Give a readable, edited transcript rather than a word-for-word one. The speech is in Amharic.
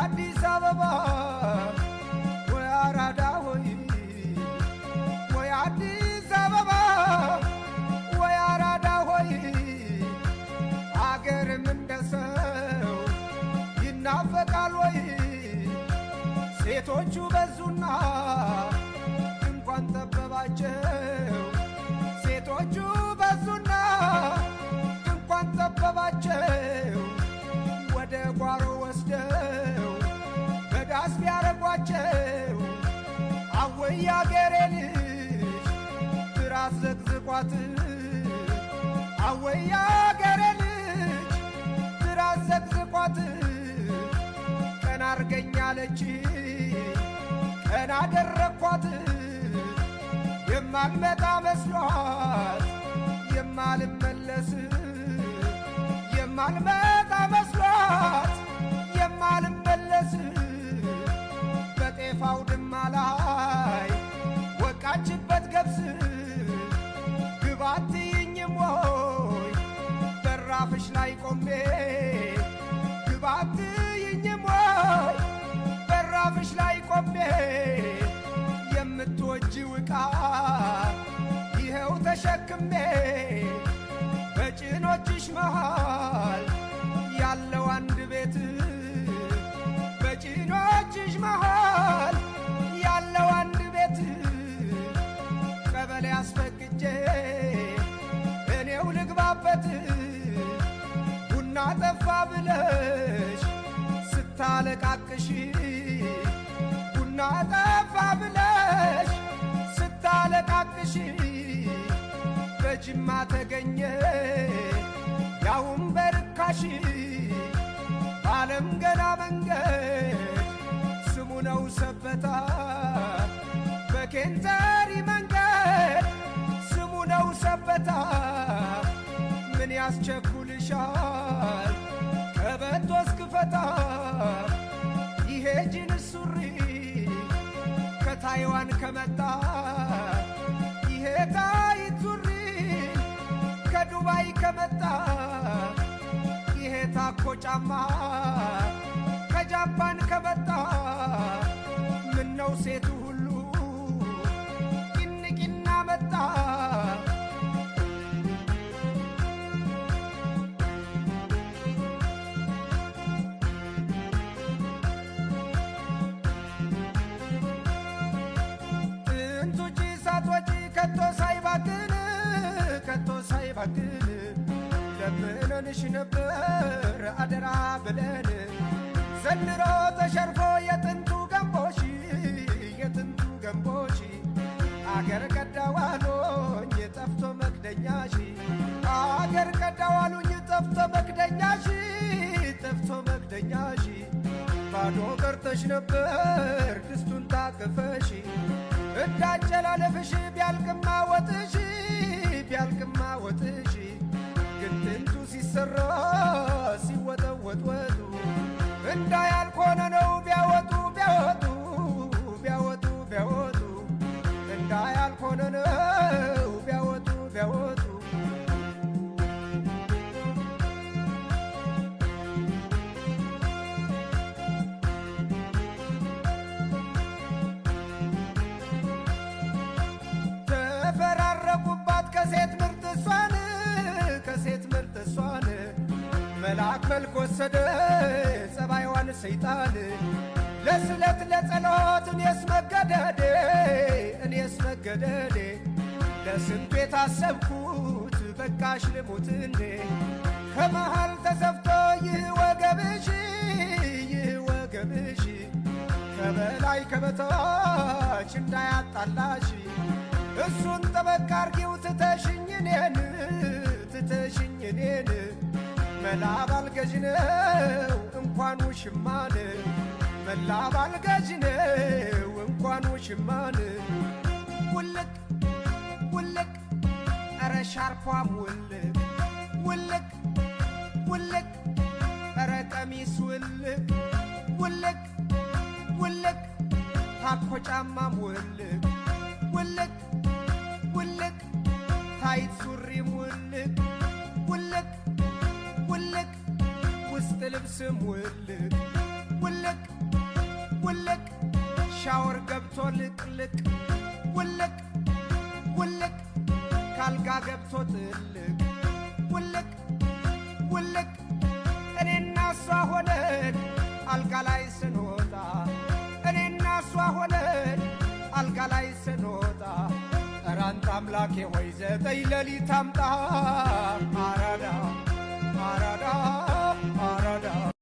አዲስ አበባ ወይ አራዳ ሆይ ወይ አዲስ አበባ ወይ አራዳ ሆይ አገርም እንደሰው ይናፈቃል ወይ ሴቶቹ በዙና እንኳን ጠበባቸው ሴቶቹ በዙና እንኳን ጠበባቸው ወደ ጓሮ ወስደው በዳስ ቢያረጓቸው አወይ አገሬ ልጅ ትራስ ዘቅዝቋት አወይ አገሬ ልጅ ትራስ ዘቅዝቋት ቀና አርገኛለች ቀና አደረኳት የማልመጣ መስሏት የማልመለስ የማልመጣ መስሏት የማልመለስ በጤፍ አውድማ ላይ ወቃችበት ገብስ ግባ አትይኝም ወይ በራፍሽ ላይ ቆሜ ግባ አትይኝም ወይ በራፍሽ ላይ ቆሜ የምትወጂው ዕቃ ይኸው ተሸክሜ በጭኖችሽ መሃል ያለው አንድ ቤት በጭኖችሽ መሃል ያለው አንድ ቤት ቀበሌ አስፈቅጄ እኔው ልግባበት ቡና ጠፋ ብለሽ ስታለቃቅሽ ቡና ጠፋ ብለሽ ስታለቃቅሽ በጅማ ተገኘ ያውም በርካሽ በዓለም ገና መንገድ ስሙ ነው ሰበታ በኬንተሪ መንገድ ስሙ ነው ሰበታ ምን ያስቸኩልሻል ቀበቶ እስክፈታ ይሄ ጂንስ ሱሪ ከታይዋን ከመጣ ይሄ ታይት ሱሪ ከዱባይ ከመጣ ይሄ ታኮ ጫማ ከጃፓን ከመጣ ምነው ሴቱ ሁሉ ቂንቂና መጣ ጥንቱጂ ሳትወጪ ከቶ ሳይባክን ከቶ ሳይባክን ለምነንሽ ነበር አደራ ብለን ዘንድሮ ተሸርፎ የጥንቱ ገንቦሽ የጥንቱ ገንቦሽ አገር ቀዳዋሉኝ ጠፍቶ መክደኛሽ አገር ቀዳዋሉኝ ጠፍቶ መክደኛሽ ጠፍቶ መክደኛሽ ባዶ ቀርተሽ ነበር ድስቱን ታቅፈሽ እንዳጨላለፍሽ ቢያልቅማ ወጥሽ ቢያልቅማ ወጥሽ ግን ጥንቱ ሲሰራ ሲወጠወጥ ወጡ እንዳያልኮነ ነው ቢያወጡ ቢያወጡ ቢያወጡ ቢያወጡ እንዳያልኮነ ነው ቢያወጡ ቢያወጡ ተፈራረቁባት ከሴት ምርጥ እሷን ከሴት ምርጥ እሷን መልአክ መልክ ወሰደ ጸባይዋን ሰይጣን ለስለት ለጸሎት እኔስ መገደዴ እኔስ መገደዴ ለስንቱ የታሰብኩት በቃሽ ልሙት እንዴ ከመሃል ተሰፍቶ ይህ ወገብሽ ይህ ወገብሽ ከበላይ ከበታች እንዳያጣላሽ እሱን ጠበቅ አርጊው ትተሽኝ እኔን ትተሽኝ እኔን መላ ባልገዥ ነው እንኳን ውሽማን መላ ባልገዥ ነው እንኳን ውሽማን ውልቅ ውልቅ ኧረ ሻርኳም ውልቅ ውልቅ ውልቅ ኧረ ቀሚስ ውልቅ ውልቅ ውልቅ ታኮ ጫማም ውልቅ ውልቅ ውልቅ ታይት ሱሪም ውልቅ ውልቅ ውልቅ ውስጥ ልብስም ውልቅ ውልቅ ውልቅ ውልቅ ሻወር ገብቶ ልቅልቅ ውልቅ ውልቅ ካልጋ ገብቶ ጥልቅ ውልቅ ውልቅ እኔና እሷ ሆነን አልጋ ላይ ስንወጣ እኔና እሷ ሆነን አልጋ ላይ ስንወጣ ኧረ አንተ አምላኬ ሆይ 9 ሌሊት አምጣ አራዳ አራዳ